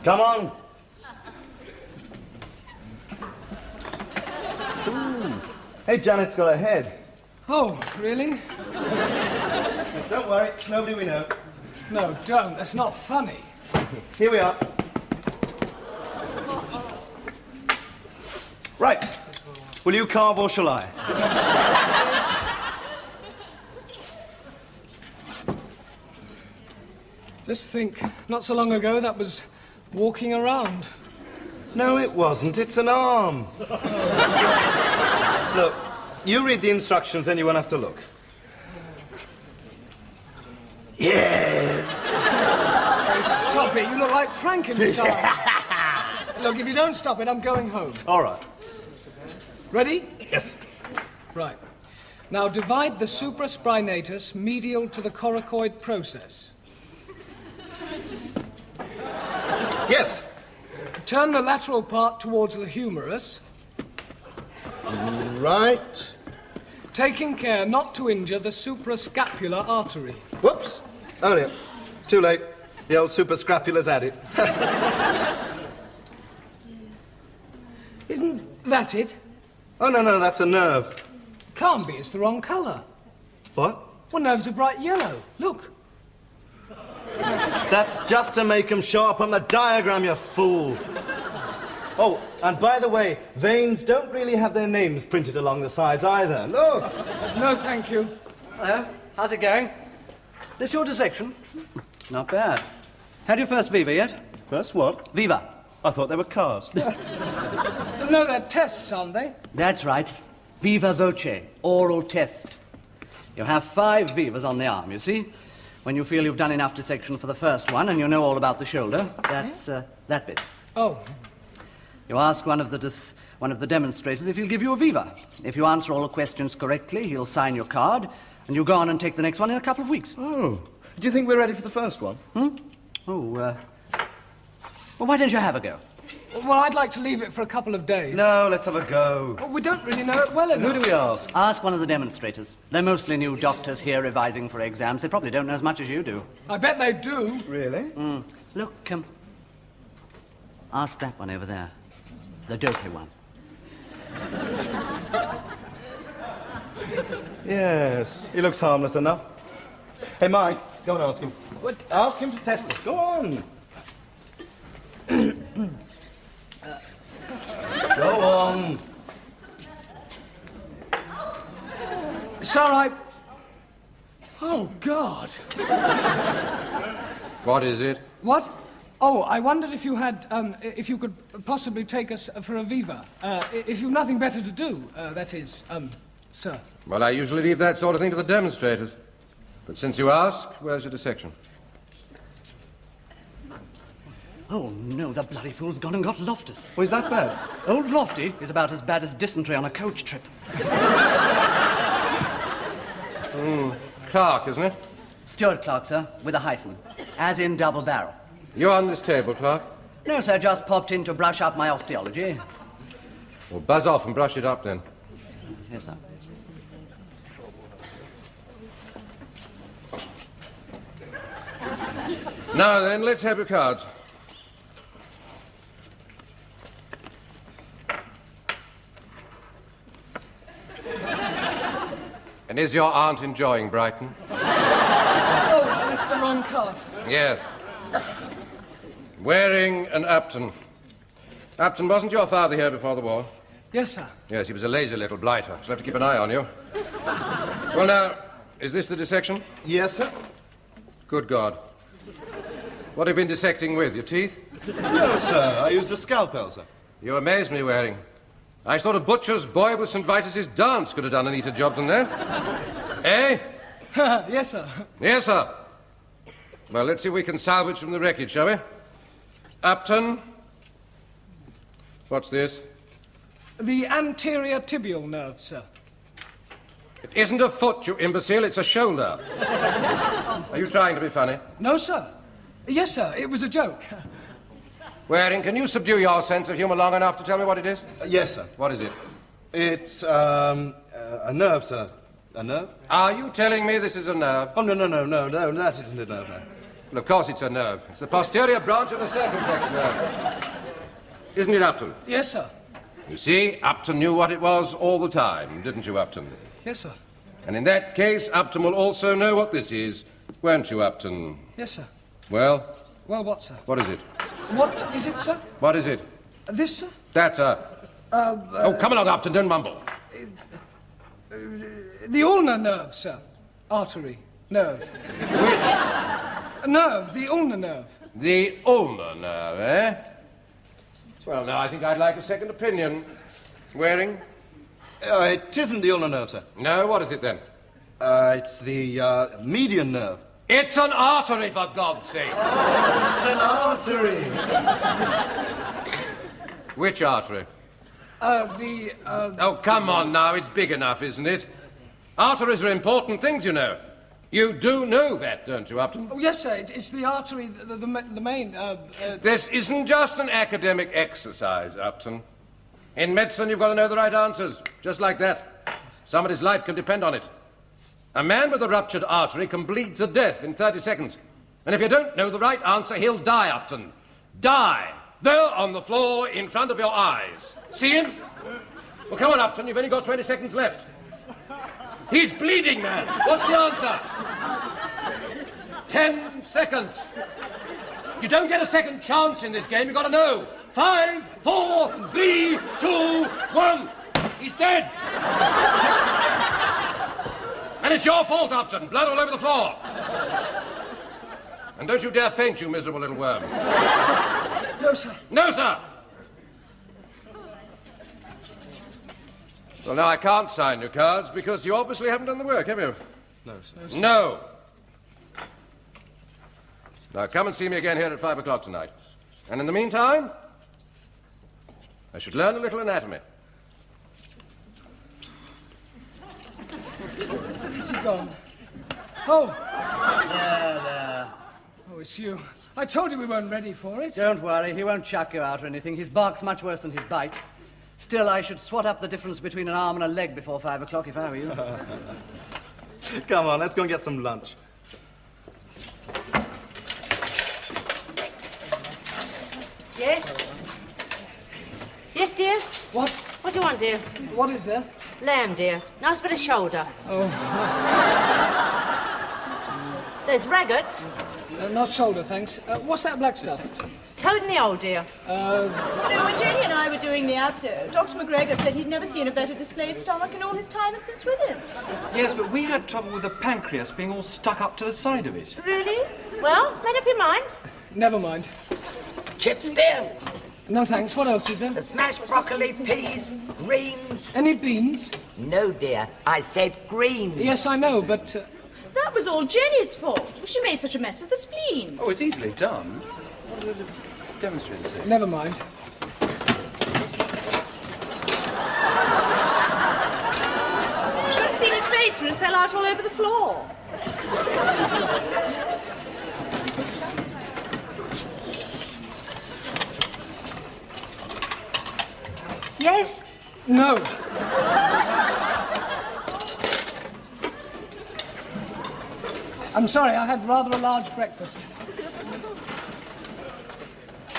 Come on. Ooh. Hey, Janet's got her head. Oh, really? Don't worry, it's nobody we know. No, don't. That's not funny. Here we are. Right. Will you carve or shall I? Just think, not so long ago that was walking around. No, it wasn't. It's an arm. Look, you read the instructions, then you won't have to look. Yes! Oh, stop it. You look like Frankenstein. Look, if you don't stop it, I'm going home. All right. Ready? Yes. Right. Now divide the supraspinatus medial to the coracoid process. Yes. Turn the lateral part towards the humerus, Right. taking care not to injure the suprascapular artery. Whoops. Oh, dear. Too late. The old suprascapula's at it. Isn't that it? Oh, no, that's a nerve. Can't be, it's the wrong colour. What? Well, nerves are bright yellow. Look. That's just to make them show up on the diagram, you fool. Oh, and by the way, veins don't really have their names printed along the sides either. Look. No, thank you. Hello, how's it going? This your dissection? Not bad. Had your first Viva yet? First what? Viva. I thought they were cars. No, they're tests, aren't they? That's right. Viva voce, oral test. You have 5 Vivas on the arm, you see? When you feel you've done enough dissection for the first one and you know all about the shoulder, that's that bit. Oh. You ask one of the demonstrators if he'll give you a Viva. If you answer all the questions correctly, he'll sign your card, and you go on and take the next one in a couple of weeks. Oh. Do you think we're ready for the first one? Well, why don't you have a go? Well, I'd like to leave it for a couple of days. No, let's have a go. Well, we don't really know it well enough. Who do we ask? Ask one of the demonstrators. They're mostly new doctors here revising for exams. They probably don't know as much as you do. I bet they do. Really? Look, ask that one over there. The dopey one. Yes, he looks harmless enough. Hey, Mike, go and ask him. What? Ask him to test us. Go on. Go on. It's all right. Oh, God. What is it? What? Oh, I wondered if you had, if you could possibly take us for a Viva. If you've nothing better to do, that is, sir. Well, I usually leave that sort of thing to the demonstrators. But since you ask, where's your dissection? Oh, no, the bloody fool's gone and got Loftus. Oh, is that bad? Old Lofty is about as bad as dysentery on a coach trip. Clark, isn't it? Stuart Clark, sir, with a hyphen. As in double barrel. You on this table, Clark? No, sir, just popped in to brush up my osteology. Well, buzz off and brush it up, then. Yes, sir. Now, then, let's have your cards. And is your aunt enjoying Brighton? Oh, that's the wrong card. Yes. Waring and Upton. Upton, wasn't your father here before the war? Yes, sir. Yes, he was a lazy little blighter. Shall have to keep an eye on you. Well, now, is this the dissection? Yes, sir. Good God. What have you been dissecting with? Your teeth? No, sir. I used a scalpel, sir. You amaze me, Waring. I thought a butcher's boy with St. Vitus's dance could have done a neater job than that. Eh? Yes, sir. Yes, sir. Well, let's see if we can salvage from the wreckage, shall we? Upton. What's this? The anterior tibial nerve, sir. It isn't a foot, you imbecile. It's a shoulder. Are you trying to be funny? No, sir. Yes, sir. It was a joke. Waring, can you subdue your sense of humour long enough to tell me what it is? Yes, sir. What is it? It's, a nerve, sir. A nerve? Are you telling me this is a nerve? Oh, no, that isn't a nerve, no. Well, of course it's a nerve. It's the posterior branch of the circumflex nerve. Isn't it, Upton? Yes, sir. You see, Upton knew what it was all the time, didn't you, Upton? Yes, sir. And in that case, Upton will also know what this is, won't you, Upton? Yes, sir. Well? Well, what, sir? What is it? What is it, sir? What is it? This, sir? That, oh, come along, Upton, don't mumble. The ulnar nerve, sir. Artery. Nerve. Which? Nerve. The ulnar nerve. The ulnar nerve, eh? Well, now, I think I'd like a second opinion. Waring? It isn't the ulnar nerve, sir. No, what is it then? It's the median nerve. It's an artery, for God's sake. It's an artery. Which artery? The. Oh, come on now, it's big enough, isn't it? Arteries are important things, you know. You do know that, don't you, Upton? Oh, yes, sir. It's the artery, the main. This isn't just an academic exercise, Upton. In medicine, you've got to know the right answers, just like that. Somebody's life can depend on it. A man with a ruptured artery can bleed to death in 30 seconds. And if you don't know the right answer, he'll die, Upton. Die. There on the floor in front of your eyes. See him? Well, come on, Upton. You've only got 20 seconds left. He's bleeding, man. What's the answer? 10 seconds. You don't get a second chance in this game. You've got to know. 5, 4, 3, 2, 1. He's dead. And it's your fault, Upton. Blood all over the floor. And don't you dare faint, you miserable little worm. No, sir. No, sir. Well, now, I can't sign your cards because you obviously haven't done the work, have you? No, sir. No. Now, come and see me again here at 5 o'clock tonight. And in the meantime, I should learn a little anatomy. Is he gone? Oh. There. Oh, it's you. I told you we weren't ready for it. Don't worry, he won't chuck you out or anything. His bark's much worse than his bite. Still, I should swat up the difference between an arm and a leg before 5 o'clock if I were you. Come on, let's go and get some lunch. Yes? Yes, dear? What? What do you want, dear? What is there? Lamb, dear. Nice bit of shoulder. Oh. There's raggett. Not shoulder, thanks. What's that black stuff? Toad in the hole, dear. No, when Jenny and I were doing the abdo, Dr. McGregor said he'd never seen a better displayed stomach in all his time at St. Swithin's. Yes, but we had trouble with the pancreas being all stuck up to the side of it. Really? Well, made up your mind. Never mind. Chips, dear. No, thanks. What else is there? Smashed broccoli, peas, greens. Any beans? No, dear. I said greens. Yes, I know, but... That was all Jenny's fault. She made such a mess of the spleen. Oh, it's easily done. Demonstrate it. Never mind. You should have seen his face when it fell out all over the floor. Yes? No. I'm sorry, I had rather a large breakfast.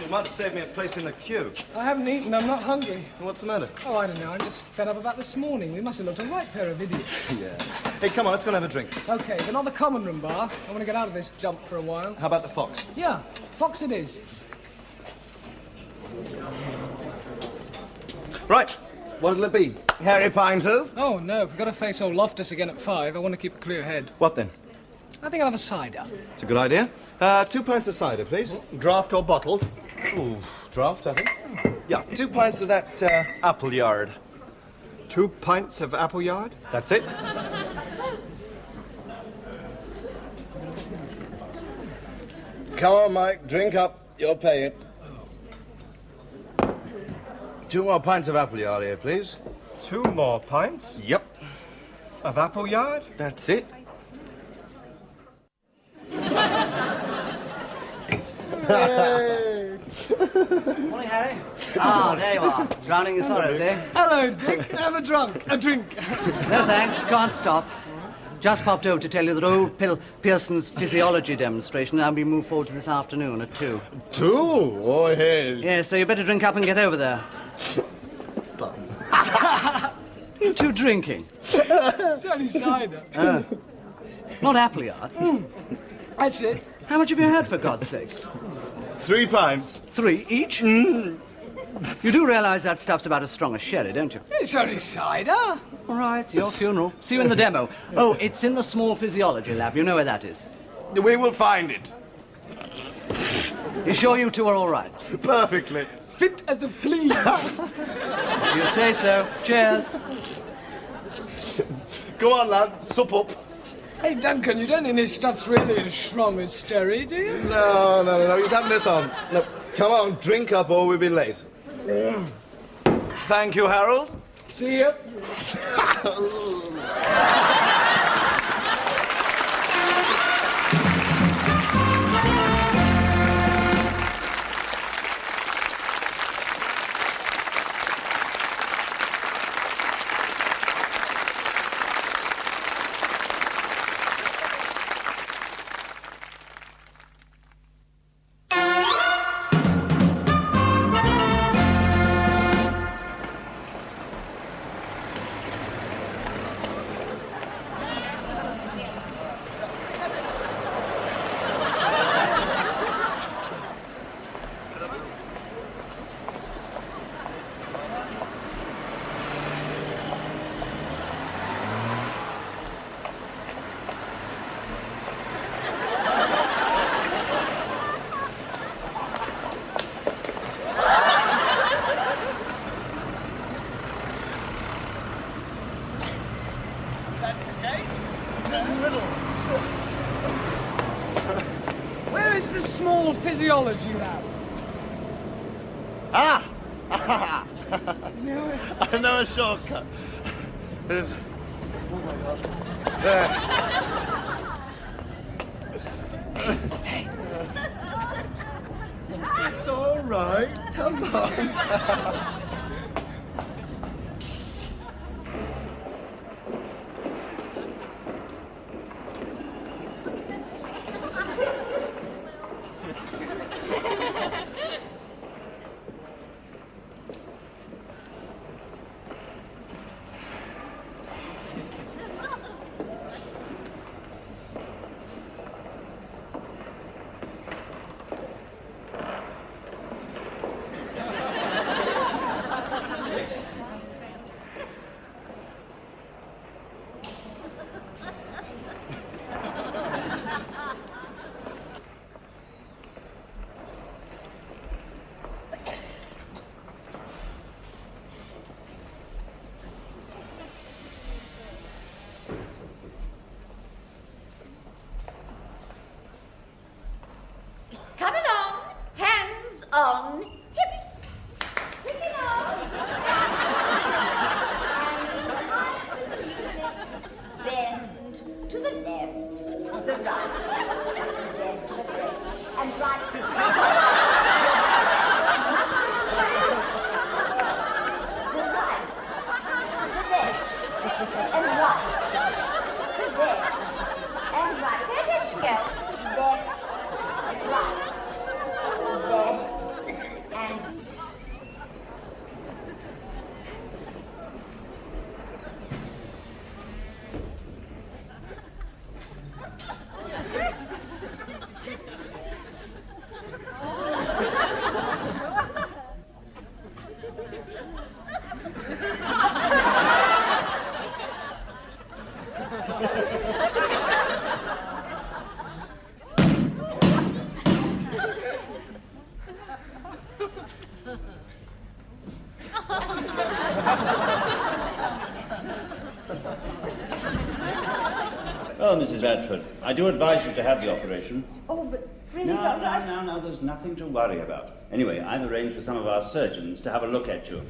You might have saved me a place in the queue. I haven't eaten, I'm not hungry. What's the matter? Oh, I don't know, I'm just fed up about this morning. We must have looked a right pair of idiots. Yeah. Hey, come on, let's go and have a drink. Okay, but not the common room bar. I want to get out of this dump for a while. How about the Fox? Yeah, Fox it is. Right. What'll it be? Harry Pinters? Oh, no, if we've got to face old Loftus again at 5, I want to keep a clear head. What then? I think I'll have a cider. It's a good idea. 2 pints of cider, please. Draft or bottled? Ooh, draft, I think. Yeah, 2 pints of that apple yard. 2 pints of apple yard? That's it. Come on, Mike, drink up. You're paying. 2 more pints of apple yard here, please. 2 more pints Yep. of apple yard? That's it. Morning, Harry. Ah, there you are. Drowning your sorrows, eh? Hello, Dick. Have a drink. No, thanks. Can't stop. Just popped over to tell you that old Pearson's physiology demonstration now being moved forward to this afternoon at 2. 2? Oh, hell. Yes, so you better drink up and get over there. You two drinking? It's only cider. Not apple yard. That's it. How much have you had, for God's sake? 3 pints. 3 each? You do realise that stuff's about as strong as sherry, don't you? It's only cider. All right, your funeral. See you in the demo. Oh, it's in the small physiology lab. You know where that is. We will find it. You sure you two are all right? Perfectly. Fit as a flea. You say so. Cheers. Go on, lad. Sup up. Hey, Duncan, you don't think this stuff's really as strong as sherry, do you? No. He's having this on. No, come on, drink up or we'll be late. Thank you, Harold. See you. Where is the small physiology lab? I know a shortcut. There's... Oh, my God. There. It's all right. Come on. Come along. Hands on hips. Looking on. And behind the music, bend to the left, the right, left, the left, and right. The right, the left, and right. The left, and right. Pay attention, girls. Left. Right, left, and Well, Mrs. Radford, I do advise you to have the operation. oh, but really, No, Doctor, no, there's nothing to worry about. Anyway, I've arranged for some of our surgeons to have a look at you.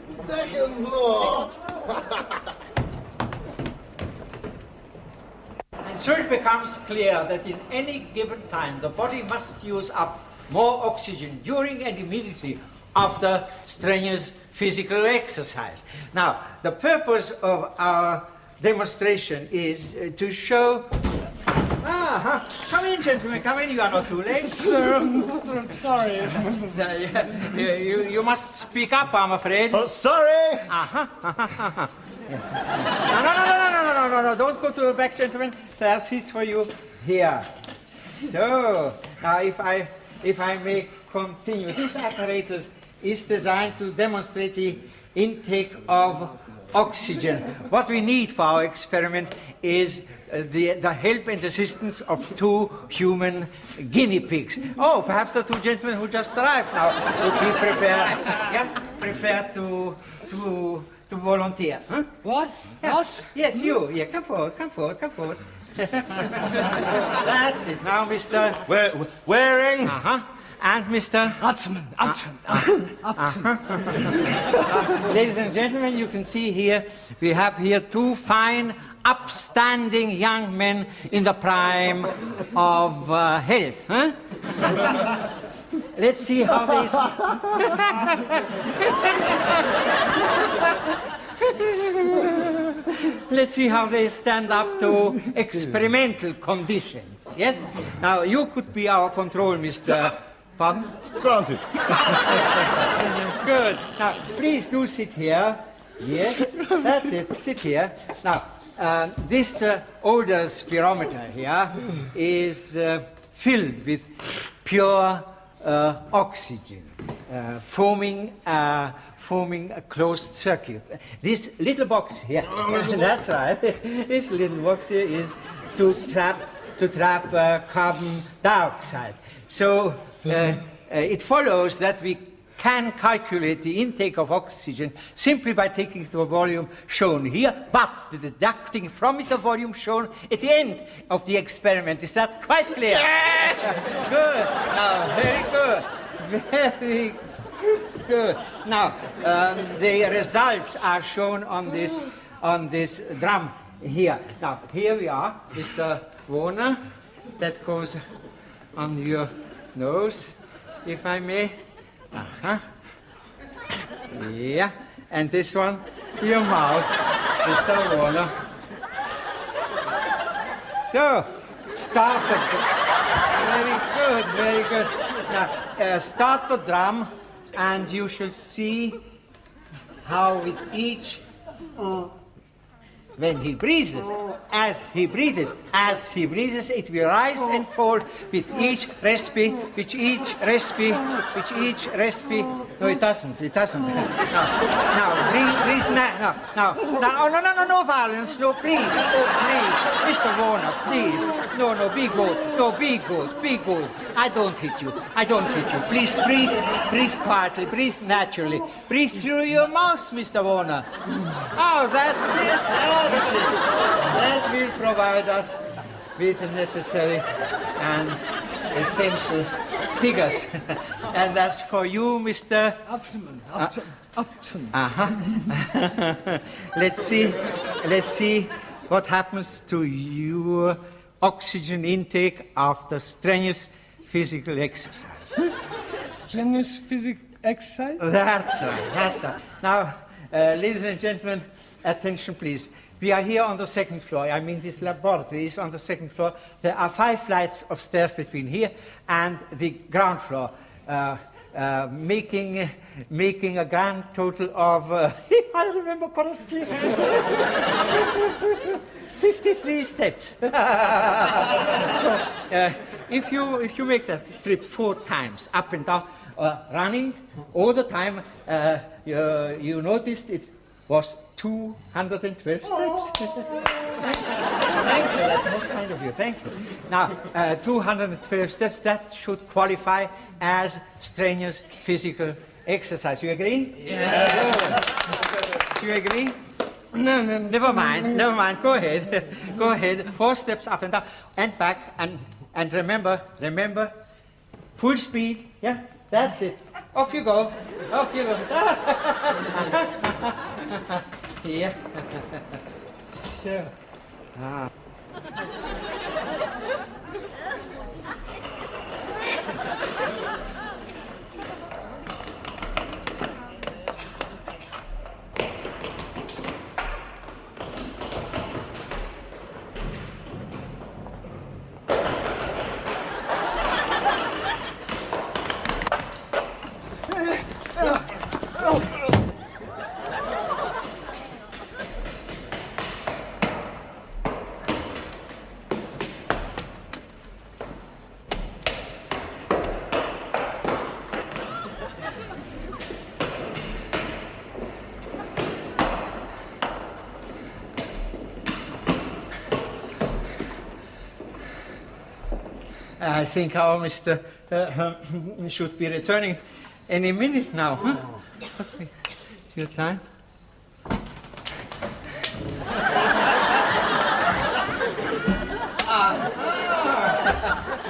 Second floor. And so it becomes clear that in any given time, the body must use up more oxygen during and immediately after strenuous physical exercise. Now, the purpose of our demonstration is to show... Come in, gentlemen, come in. You are not too late. Sir, I'm sorry. You must speak up, I'm afraid. Oh, sorry! No, don't go to the back, gentlemen. There are seats for you here. So, now if I may continue. This apparatus is designed to demonstrate the intake of oxygen. What we need for our experiment is the help and assistance of 2 human guinea pigs. Oh, perhaps the 2 gentlemen who just arrived now would be prepared to volunteer. Huh? What? Yeah. Us? Yes, you. Yeah, come forward. That's it. Now, Mr. Waring. And Mr. Upton. Ladies and gentlemen, you can see here, we have here 2 fine, upstanding young men in the prime of health. Huh? Let's see how they... Let's see how they stand up to experimental conditions. Yes? Now, you could be our control, Mr. Pardon? Granted. Good. Now, please do sit here. Yes, that's it. Sit here. Now, this older spirometer here is filled with pure oxygen, forming a closed circuit. This little box here, that's right. This little box here is to trap carbon dioxide. So it follows that we can calculate the intake of oxygen simply by taking the volume shown here, but deducting from it the volume shown at the end of the experiment. Is that quite clear? Yes! Good. Now, very good. Now, the results are shown on this drum here. Now, here we are, Mr. Warner. That goes on your nose, if I may. Yeah, and this one, your mouth, Mr. Warner. So, start the... Very good. Now, start the drum, and you shall see how with each... When he breathes, as he breathes, it will rise and fall with each respi. No, it doesn't. Now, breathe now. No violence, no, please. Oh, please. Mr. Warner, please. No, be good. I don't hit you. Please breathe quietly, breathe naturally. Breathe through your mouth, Mr. Warner. Oh, that's it. That will provide us with the necessary and essential figures. And that's for you, Mr. Upton. Let's see what happens to your oxygen intake after strenuous physical exercise. Strenuous physical exercise? That's right. Now, ladies and gentlemen, attention please. We are here on the 2nd floor. I mean, this laboratory is on the 2nd floor. There are 5 flights of stairs between here and the ground floor, making a grand total of, if I remember correctly, 53 steps. So, if you make that trip 4 times, up and down, running all the time, you noticed it was 212 steps. Thank you, that's most kind of you, thank you. Now, 212 steps, that should qualify as strenuous physical exercise. You agree? Yeah. Do you agree? No. Never mind. Go ahead. 4 steps up and down and back, and remember, full speed. Yeah, that's it. Off you go. Yeah. So. I think our Mr. Should be returning any minute now. Huh? Okay. Your time.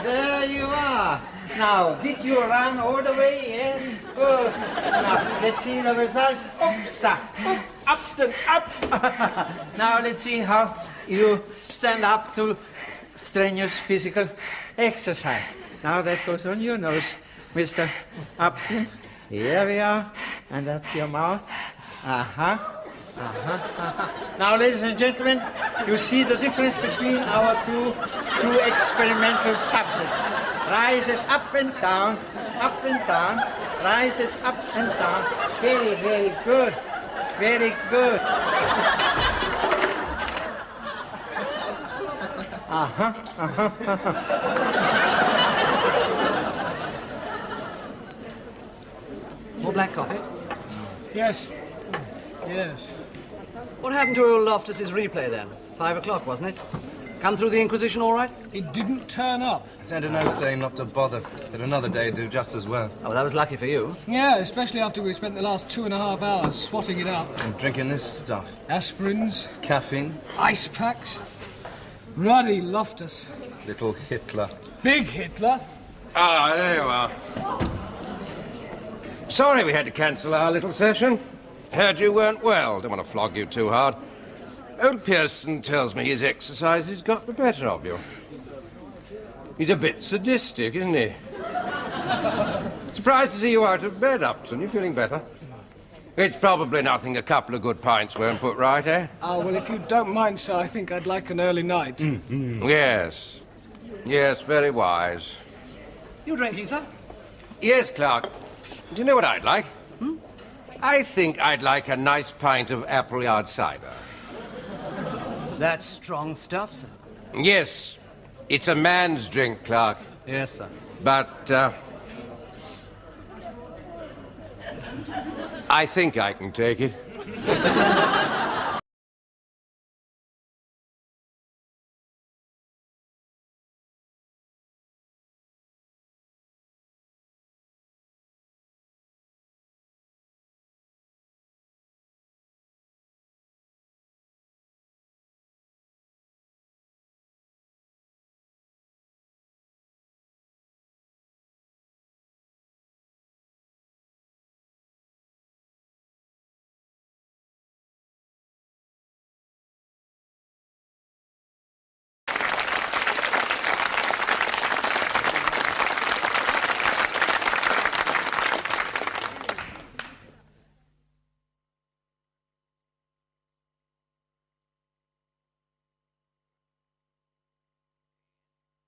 There you are. Now, did you run all the way? Yes. Good. Now, let's see the results. Oops, up, then up. Now, let's see how you stand up to strenuous physical exercise. Now that goes on your nose, Mr. Upton. Here we are. And that's your mouth. Now, ladies and gentlemen, you see the difference between our two experimental subjects. Rises up and down, rises up and down. Very, very good. Very good. More black coffee? Yes. Yes. What happened to old Loftus's replay then? 5 o'clock, wasn't it? Come through the Inquisition all right? It didn't turn up. I sent a note saying not to bother, that another day would do just as well. Oh, well, that was lucky for you. Yeah, especially after we spent the last 2.5 hours swatting it out. And drinking this stuff. Aspirins, Caffeine, ice packs. Ruddy Loftus. little Hitler. Big Hitler. Ah, there you are. Sorry we had to cancel our little session. Heard you weren't well. Don't want to flog you too hard. Old Pearson tells me his exercises got the better of you. He's a bit sadistic, isn't he? Surprised to see you out of bed, Upton. You feeling better? It's probably nothing a couple of good pints won't put right, eh? Oh, well, if you don't mind, sir, I think I'd like an early night. Yes. Yes, very wise. You drinking, sir? Yes, Clark. Do you know what I'd like? I think I'd like a nice pint of Appleyard cider. That's strong stuff, sir. Yes, it's a man's drink, Clark. Yes, sir. But, I think I can take it.